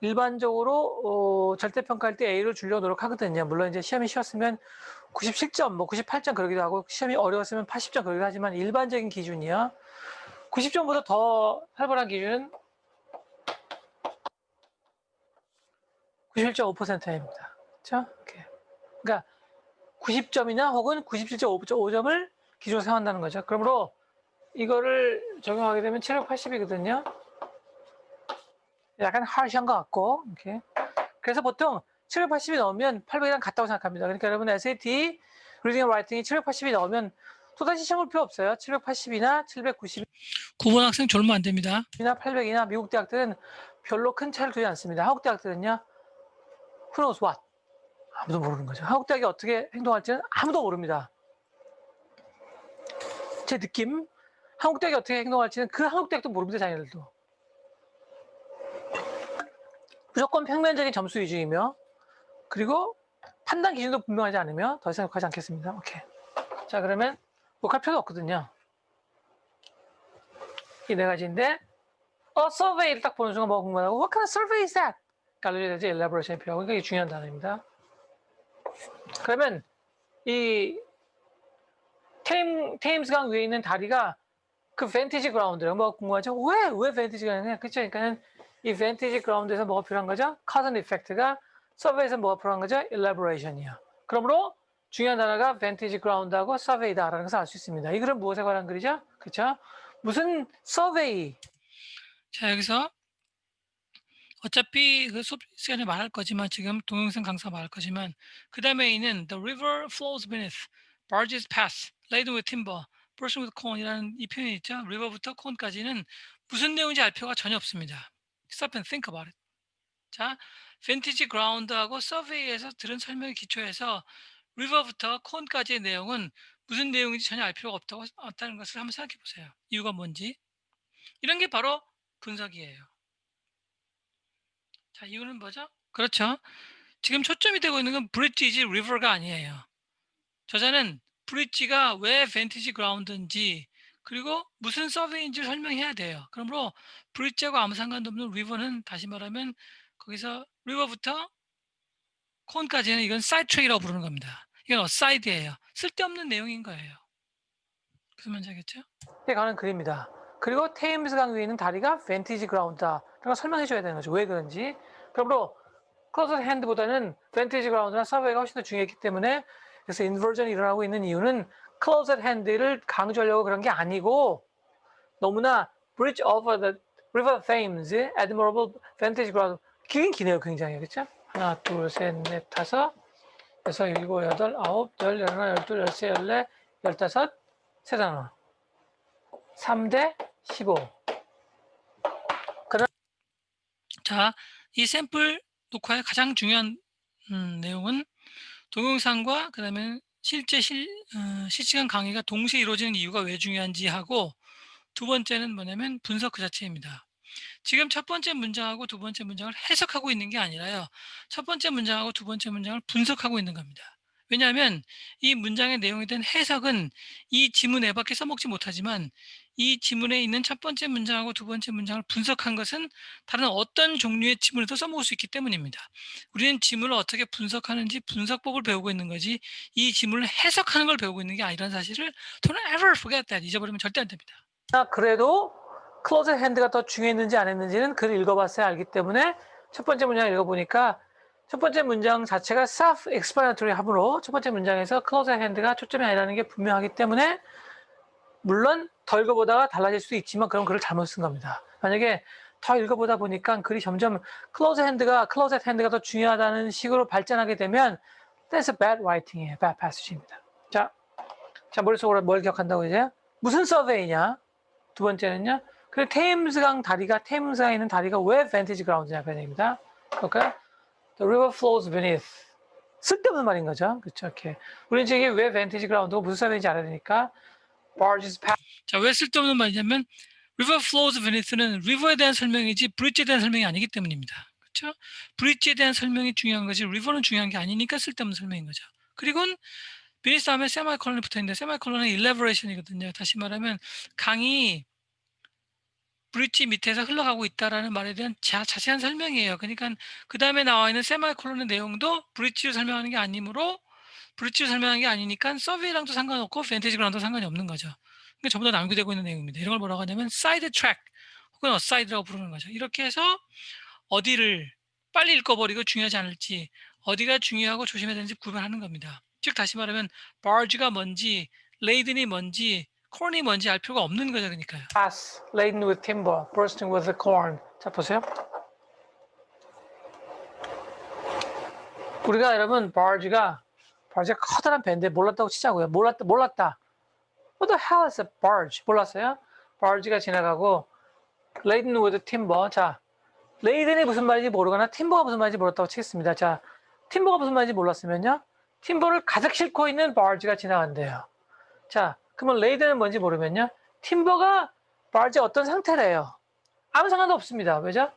일반적으로 절대평가할 때 A를 주려고 노력하거든요. 물론 이제 시험이 쉬웠으면 97점, 뭐 98점 그러기도 하고 시험이 어려웠으면 80점 그러기도 하지만 일반적인 기준이요. 90점보다 더 활발한 기준은 97.5%입니다. 그렇죠? 그러니까 90점이나 혹은 97.5점을 기준으로 삼는다는 거죠. 그러므로 이거를 적용하게 되면 780이거든요. 약간 하시한 것 같고, 이렇게. 그래서 보통 780이 넘으면 800이랑 같다고 생각합니다. 그러니까 여러분 SAT, Reading and Writing이 780이 넘으면 또다시 시험 볼 필요 없어요. 780이나 790이나 9번 학생 졸면 안 됩니다. 800이나 미국 대학들은 별로 큰 차이를 두지 않습니다. 한국 대학들은요, who knows what? 아무도 모르는 거죠. 한국 대학이 어떻게 행동할지는 아무도 모릅니다. 제 느낌, 한국 대학이 어떻게 행동할지는 그 한국 대학도 모릅니다, 자기들도. 무조건 평면적인 점수 위주이며 그리고 판단 기준도 분명하지 않으며 더 이상 욕하지 않겠습니다. 오케이. 자, 그러면 욕할 필요도 없거든요. 이 네 가지인데 survey를 딱 보는 순간 뭐가 궁금하다고 What kind of survey is that? 알려줘야지 elaboration이 필요하고 그러니까 이게 중요한 단어입니다. 그러면 이 테임스강 위에 있는 다리가 그 벤티지 그라운드예요. 뭐가 궁금하죠? 왜 벤티지 그라운드냐? 그렇죠? 그러니까는 이 벤티지 그라운드에서 뭐가 필요한 거죠? 카전 이펙트가 서베이에서 뭐가 필요한 거죠? 일래보레이션이요. 그러므로 중요한 단어가 벤티지 그라운드하고 서베이다라는 것을 알 수 있습니다. 이 글은 무엇에 관한 글이죠? 그렇죠? 무슨 서베이? 자, 여기서 어차피 그 수업 시간에 말할 거지만 지금 동영상 강사 말할 거지만 그 다음에 있는 The river flows beneath, barges pass, laden with timber, bursting with corn이라는 이 표현이 있죠. river부터 corn까지는 무슨 내용인지 알 필요가 전혀 없습니다. Stop and think about it. 자, vintage ground하고 survey에서 들은 설명의 기초에서 river부터 corn까지의 내용은 무슨 내용인지 전혀 알 필요가 없다는 것을 한번 생각해 보세요. 이유가 뭔지. 이런 게 바로 분석이에요. 자, 이유는 뭐죠? 그렇죠. 지금 초점이 되고 있는 건 브릿지지 리버가 아니에요. 저자는 브릿지가 왜 벤티지 그라운드인지 그리고 무슨 서베이인지 설명해야 돼요. 그러므로 브릿지하고 아무 상관도 없는 리버는 다시 말하면 거기서 리버부터 콘까지는 이건 사이드 트랙이라고 부르는 겁니다. 이건 어사이드예요. 쓸데없는 내용인 거예요. 무슨 말인지 알겠죠? 에 가는 글입니다. 그리고 테임스강 위에 있는 다리가 벤티지 그라운드다. 라고 설명해 줘야 되는 거죠. 왜 그런지. 그러므로 클로즈 핸드보다는 벤티지 그라운드나 서베이가 훨씬 더 중요했기 때문에 그래서 인버전이 일어나고 있는 이유는 클로즈 핸드를 강조하려고 그런 게 아니고 너무나 Bridge over the River Thames, Admirable Vantage Ground 길긴 기네요. 굉장히. 그렇죠? 하나, 둘, 셋, 넷, 다섯, 여섯, 일곱, 여덟, 아홉, 열, 열하나, 열둘, 열세, 열네, 열다섯, 세 단어. 3대 15. 자, 이 샘플 녹화의 가장 중요한 내용은 동영상과 그 다음에 실제 실시간 강의가 동시에 이루어지는 이유가 왜 중요한지 하고 두 번째는 뭐냐면 분석 그 자체입니다. 지금 첫 번째 문장하고 두 번째 문장을 해석하고 있는 게 아니라요. 첫 번째 문장하고 두 번째 문장을 분석하고 있는 겁니다. 왜냐하면 이 문장의 내용에 대한 해석은 이 지문 에밖에 써먹지 못하지만 이 지문에 있는 첫 번째 문장하고 두 번째 문장을 분석한 것은 다른 어떤 종류의 지문에도 써먹을 수 있기 때문입니다. 우리는 지문을 어떻게 분석하는지 분석법을 배우고 있는 거지 이 지문을 해석하는 걸 배우고 있는 게 아니라는 사실을 don't ever forget that. 잊어버리면 절대 안 됩니다. 그래도 클로즈 핸드가 더 중요했는지 안 했는지는 글을 읽어봤어야 알기 때문에 첫 번째 문장 읽어보니까 첫 번째 문장 자체가 self-explanatory 하므로 첫 번째 문장에서 클로즈 핸드가 초점이 아니라는 게 분명하기 때문에 물론 더 읽어보다가 달라질 수도 있지만 그럼 글을 잘못 쓴 겁니다. 만약에 더 읽어보다 보니까 글이 점점 클로즈 핸드가 더 중요하다는 식으로 발전하게 되면 that's a bad writing이에요. bad passage입니다. 자 머릿속으로 뭘 기억한다고 이제? 무슨 서베이냐? 두 번째는요. 그리고 테임스강에 있는 다리가 왜 벤티지 그라운드냐 그 얘기입니다. 그러니까 the river flows beneath. 쓸데없는 말인 거죠. 그렇죠. 이렇게. 우리는 지금 왜 벤티지 그라운드가 무슨 서베이인지 알아야 되니까 barges pass. 자, 왜 쓸데없는 말이냐면 river flows beneath는 river에 대한 설명이지 bridge에 대한 설명이 아니기 때문입니다. 그렇죠? bridge에 대한 설명이 중요한 거지 river는 중요한 게 아니니까 쓸데없는 설명인 거죠. 그리고 beneath 다음에 세마이콜론이 붙어있는데 세마이콜론은 elaboration이거든요. 다시 말하면 강이 브릿지 밑에서 흘러가고 있다라는 말에 대한 자세한 설명이에요. 그러니까 그 다음에 나와 있는 세마이콜론의 내용도 브릿지를 설명하는 게 아니므로 브릿지를 설명하는 게 아니니까 서베이랑도 상관없고 벤티지 그라운드도 상관이 없는 거죠. 그러니까 전부 다 남기되고 있는 내용입니다. 이런 걸 뭐라고 하냐면 사이드 트랙 혹은 어사이드라고 부르는 거죠. 이렇게 해서 어디를 빨리 읽어버리고 중요하지 않을지 어디가 중요하고 조심해야 되는지 구별하는 겁니다. 즉 다시 말하면 barge가 뭔지 laden이 뭔지 corn이 뭔지 알 필요가 없는 거죠. 그러니까요. pass laden with timber, bursting with the corn. 자 보세요. 우리가 여러분 barge가 커다란 배인데 몰랐다고 치자고요. 몰랐다. What the hell is a barge? 몰랐어요? barge가 지나가고 laden with timber. 자, laden이 무슨 말인지 모르거나 timber가 무슨 말인지 몰랐다고 치겠습니다. 자, timber가 무슨 말인지 몰랐으면요. timber를 가득 싣고 있는 barge가 지나간대요. 자, 그러면 laden은 뭔지 모르면요. timber가 barge의 어떤 상태래요? 아무 상관도 없습니다. 왜죠?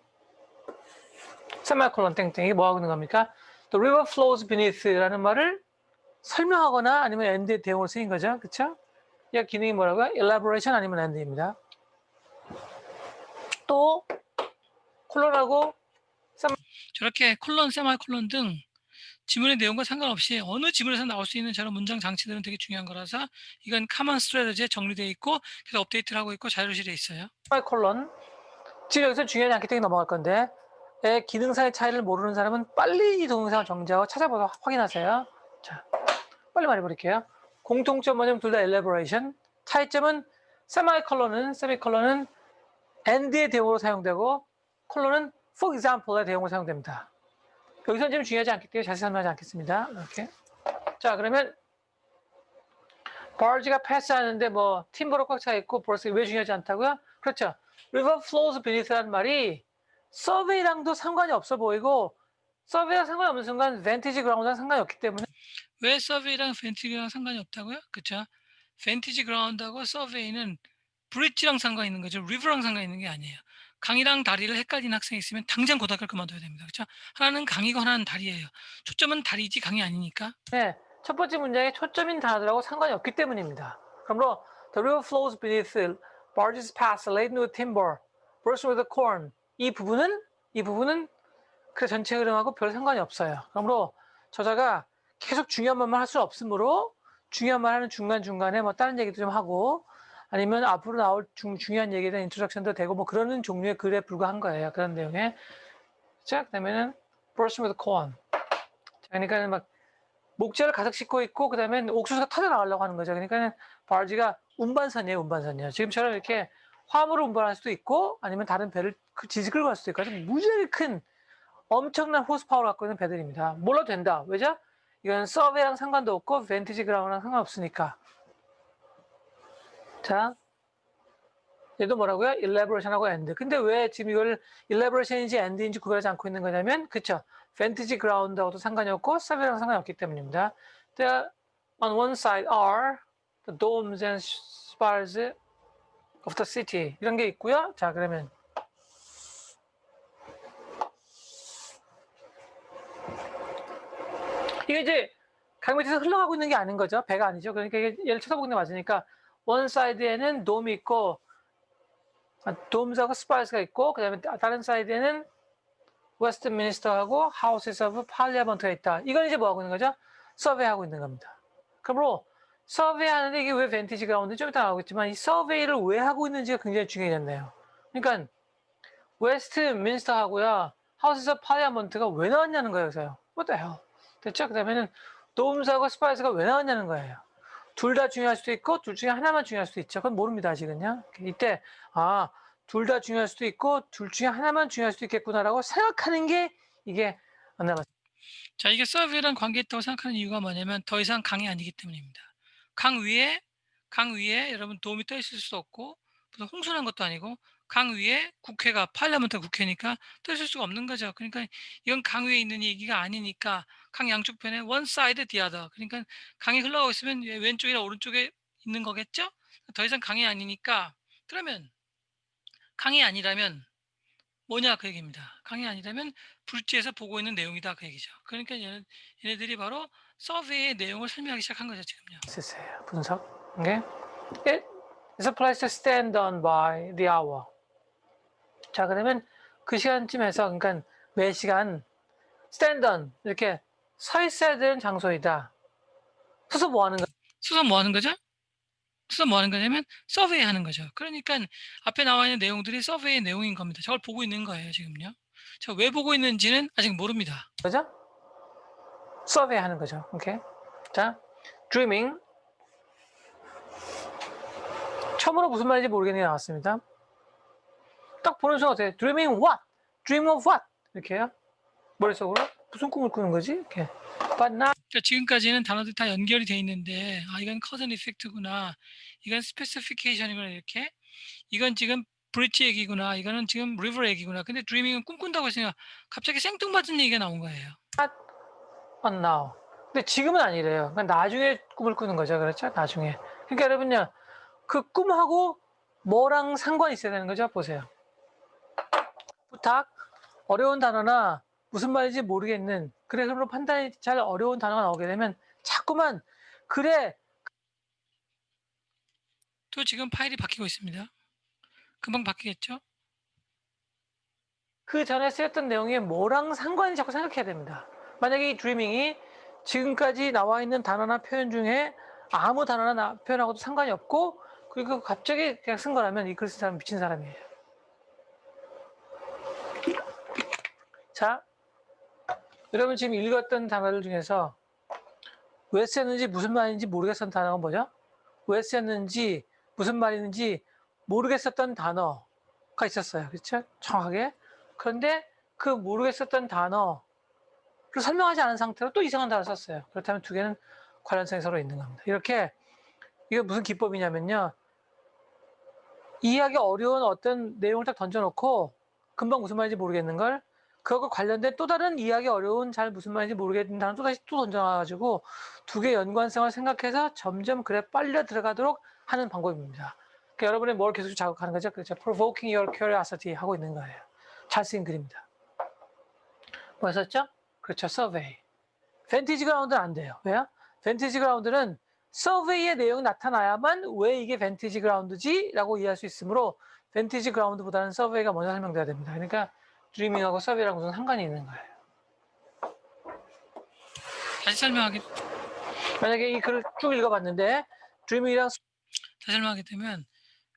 세마콜론 땡땡 이게 뭐 하고 있는 겁니까? The river flows beneath라는 말을 설명하거나 아니면 end의 대용으로 쓰인 거죠. 그렇죠? 이 기능이 뭐라고요? elaboration 아니면 end입니다. 또 콜론하고 저렇게 콜론, 세마이콜론 등 지문의 내용과 상관없이 어느 지문에서 나올 수 있는 저런 문장 장치들은 되게 중요한 거라서 이건 카먼 스트래티지에 정리되어 있고 그래서 업데이트를 하고 있고 자료실에 있어요. 콜론. 지금 여기서 중요하지 않기 때문에 넘어갈 건데 기능사의 차이를 모르는 사람은 빨리 이 동영상을 정지하고 찾아보도록 확인하세요. 자, 빨리 말해버릴게요. 공통점 뭐냐면 둘 다 elaboration. 차이점은 세미컬론은 and의 대용으로 사용되고 콜론은 for example의 대용으로 사용됩니다. 여기서는 지금 중요하지 않기 때문에 자세히 설명하지 않겠습니다. 이렇게. 자, 그러면 barge가 패스하는데 뭐 팀버로 꽉 차 있고 벌써 왜 중요하지 않다고요? 그렇죠. river flows beneath라는 말이 서베이랑도 상관이 없어 보이고 서베이랑 상관이 없는 순간 벤티지 그라운드랑 상관이 없기 때문에 왜 서베이랑 벤티지랑 상관이 없다고요? 그렇죠. 벤티지 그라운드하고 서베이는 브릿지랑 상관 있는 거죠. 리버랑 상관 있는 게 아니에요. 강이랑 다리를 헷갈리는 학생이 있으면 당장 고등학교를 그만둬야 됩니다. 그렇죠? 하나는 강이고 하나는 다리예요. 초점은 다리지 강이 아니니까. 네, 첫 번째 문장에 초점인 단어들하고 상관이 없기 때문입니다. 그러므로 the river flows beneath barges pass laden with timber, burst with corn. 이 부분은 그 전체 흐름하고 별 상관이 없어요. 그러므로 저자가 계속 중요한 말만 할 수 없으므로 중요한 말 하는 중간중간에 뭐 다른 얘기도 좀 하고 아니면 앞으로 나올 중요한 얘기에 대한 인트로덕션도 되고 뭐 그러는 종류의 글에 불과한 거예요. 그런 내용에. 자, 그다음에는 burst with corn. 그러니까 막 목재를 가득 싣고 있고 그다음에 옥수수가 터져 나가려고 하는 거죠. 그러니까 바지가 운반선이에요. 지금처럼 이렇게 화물을 운반할 수도 있고 아니면 다른 배를 지지 끌고 갈 수도 있고 무지하게 큰 엄청난 호스파워를 갖고 있는 배들입니다. 몰라도 된다. 왜죠? 이건 서베이랑 상관도 없고 벤티지 그라운드랑 상관없으니까. 자, 얘도 뭐라고요? 일레버레이션하고 엔드. 근데 왜 지금 이걸 일레버레이션인지 엔드인지 구별하지 않고 있는 거냐면 그쵸? 벤티지 그라운드하고도 상관이 없고 서베이랑 상관이 없기 때문입니다. The, on one side are the domes and spires of the city. 이런 게 있고요. 자, 그러면 이게 이제 강 밑에서 흘러가고 있는 게 아닌 거죠. 배가 아니죠. 그러니까 이게 얘를 쳐다보는 게 맞으니까 원 사이드에는 돔이 있고 돔스하고 스파이스가 있고 그다음에 다른 사이드에는 웨스트미니스터하고 하우스 오브 팔리아먼트가 있다. 이건 이제 뭐 하고 있는 거죠? 서베이하고 있는 겁니다. 그러므로 서베이 하는데 이게 왜 벤티지 그라운드 좀 이따 나오겠지만 이 서베이를 왜 하고 있는지가 굉장히 중요해졌네요. 그러니까 웨스트민스터하고요 하우스 오브 팔리아먼트가 왜 나왔냐는 거예요. 그래서 what the hell. 됐죠? 그 다음에는 돔스하고 스파이스가 왜 나왔냐는 거예요. 둘 다 중요할 수도 있고 둘 중에 하나만 중요할 수도 있죠. 그건 모릅니다. 아직은요. 이때 둘 다 중요할 수도 있고 둘 중에 하나만 중요할 수도 있겠구나라고 생각하는 게 이게 안 남았어요. 자, 이게 서베이랑 관계 있다고 생각하는 이유가 뭐냐면 더 이상 강이 아니기 때문입니다. 강 위에 여러분 도움이 떠 있을 수도 없고 무슨 홍수난 것도 아니고 강 위에 국회가 파리아멘트 국회니까 떠 있을 수가 없는 거죠. 그러니까 이건 강 위에 있는 얘기가 아니니까 강 양쪽 편에 one side the other. 그러니까 강이 흘러가고 있으면 왼쪽이나 오른쪽에 있는 거겠죠? 더 이상 강이 아니니까 그러면 강이 아니라면 뭐냐 그 얘기입니다. 강이 아니라면 불지에서 보고 있는 내용이다 그 얘기죠. 그러니까 얘네들이 바로 서베이의 내용을 설명하기 시작한 거죠 지금요. 분석. Okay? It is a place to stand on by the hour. 자, 그러면 그 시간쯤에서 그러니까 매 시간 stand on 이렇게 서 있어야 되는 장소이다. 서서 뭐 하는 거? 수서 뭐 하는 거죠? 수서 뭐 하는 거냐면 서베이 하는 거죠. 그러니까 앞에 나와 있는 내용들이 서베이의 내용인 겁니다. 저걸 보고 있는 거예요 지금요. 저 왜 보고 있는지는 아직 모릅니다. 그죠? 서베이 하는 거죠. 오케이. 자, dreaming. 처음으로 무슨 말인지 모르겠는 게 나왔습니다. 딱 보는 순간 어때요? dreaming what? dream of what? 이렇게요. 머릿속으로 무슨 꿈을 꾸는 거지? 이렇게. But now 그러니까 지금까지는 단어들이 다 연결이 돼 있는데 이건 커즌 이펙트구나. 이건 스페시피케이션이구나 이렇게. 이건 지금 브릿지 얘기구나. 이거는 지금 리버 얘기구나. 근데 드리밍은 꿈꾼다고 했으니까 갑자기 생뚱맞은 얘기가 나온 거예요. but now. 근데 지금은 아니래요. 그러니까 나중에 꿈을 꾸는 거죠. 그렇죠? 나중에. 그러니까 여러분요. 그 꿈하고 뭐랑 상관이 있어야 되는 거죠? 보세요. 부탁. 어려운 단어나 무슨 말인지 모르겠는 그래 그럼 판단이 잘 어려운 단어가 나오게 되면 자꾸만 그래 또 지금 파일이 바뀌고 있습니다. 금방 바뀌겠죠? 그 전에 쓰였던 내용이 뭐랑 상관이 자꾸 생각해야 됩니다. 만약에 이 dreaming이 지금까지 나와 있는 단어나 표현 중에 아무 단어나 표현하고도 상관이 없고 그리고 갑자기 그냥 쓴 거라면 이 글 쓴 사람 미친 사람이에요. 자, 여러분 지금 읽었던 단어들 중에서 왜 쓰였는지 무슨 말인지 모르겠었던 단어가 뭐죠? 왜 쓰였는지 무슨 말인지 모르겠었던 단어가 있었어요. 그렇죠? 정확하게. 그런데 그 모르겠었던 단어를 설명하지 않은 상태로 또 이상한 단어를 썼어요. 그렇다면 두 개는 관련성이 서로 있는 겁니다. 이렇게 이게 무슨 기법이냐면요. 이해하기 어려운 어떤 내용을 딱 던져놓고 금방 무슨 말인지 모르겠는 걸 그거과 관련된 또 다른 이해하기 어려운 잘 무슨 말인지 모르겠는 단어 또 다시 또 던져놔가지고 두 개의 연관성을 생각해서 점점 글에 빨려 들어가도록 하는 방법입니다. 그러니까 여러분이 뭘 계속 자극하는 거죠? 그렇죠. Provoking your curiosity 하고 있는 거예요. 잘 쓰인 글입니다. 뭐였었죠? 그렇죠. Survey. 벤티지 그라운드는 안 돼요. 왜요? 벤티지 그라운드는 서베이의 내용이 나타나야만 왜 이게 벤티지 그라운드지? 라고 이해할 수 있으므로 벤티지 그라운드보다는 서베이가 먼저 설명돼야 됩니다. 그러니까 드리밍하고 서베이랑 무슨 상관이 있는 거예요. 다시 설명하게 만약에 이 글을 쭉 읽어봤는데 드리밍이랑 다시 설명하게 되면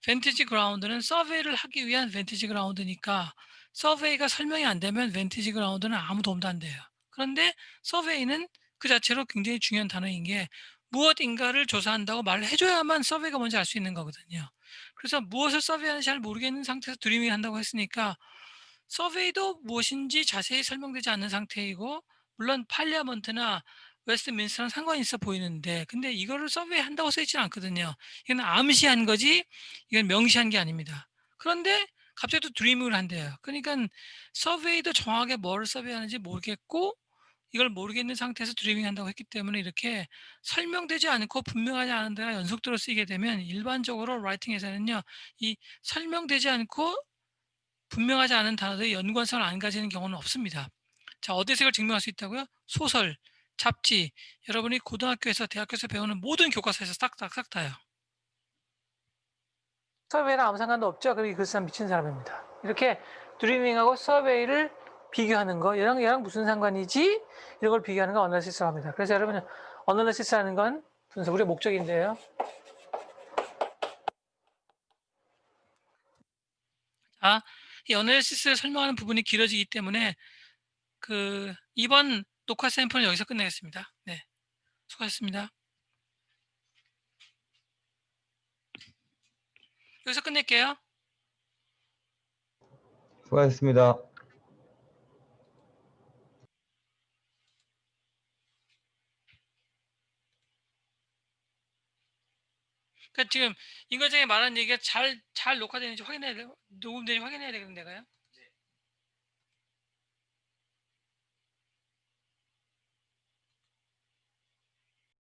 벤티지 그라운드는 서베이를 하기 위한 벤티지 그라운드니까 서베이가 설명이 안 되면 벤티지 그라운드는 아무 도움도 안 돼요. 그런데 서베이는 그 자체로 굉장히 중요한 단어인 게 무엇인가를 조사한다고 말을 해줘야만 서베이가 뭔지 알 수 있는 거거든요. 그래서 무엇을 서베이하는지 잘 모르겠는 상태에서 드리밍 한다고 했으니까 서베이도 무엇인지 자세히 설명되지 않는 상태이고 물론 팔리아먼트나 웨스트민스터랑 상관이 있어 보이는데 근데 이거를 서베이 한다고 써있지는 않거든요. 이건 암시한 거지 이건 명시한 게 아닙니다. 그런데 갑자기 또 드리밍을 한대요. 그러니까 서베이도 정확하게 뭘 서베이하는지 모르겠고 이걸 모르겠는 상태에서 드리밍 한다고 했기 때문에 이렇게 설명되지 않고 분명하지 않은 데가 연속적으로 쓰이게 되면 일반적으로 라이팅에서는요. 이 설명되지 않고 분명하지 않은 단어들이 연관성을 안 가지는 경우는 없습니다. 자, 어디서 이걸 증명할 수 있다고요? 소설, 잡지, 여러분이 고등학교에서 대학교에서 배우는 모든 교과서에서 싹 다요. 서베이랑 아무 상관도 없죠. 그럼 이 글 사람 미친 사람입니다. 이렇게 드리밍하고 서베이를 비교하는 거 얘랑 무슨 상관이지? 이런 걸 비교하는 거 어널리시스라고 합니다. 그래서 여러분 어널리시스라는 건 분석 우리의 목적인데요. 자, 이 어널리시스를 설명하는 부분이 길어지기 때문에 이번 녹화 샘플은 여기서 끝내겠습니다. 네, 수고하셨습니다. 여기서 끝낼게요. 수고하셨습니다. 그러니까 지금 이 과정에 말하는 얘기가 잘 녹화되는지 확인해야 돼요. 녹음되는지 확인해야 되거든요, 내가요.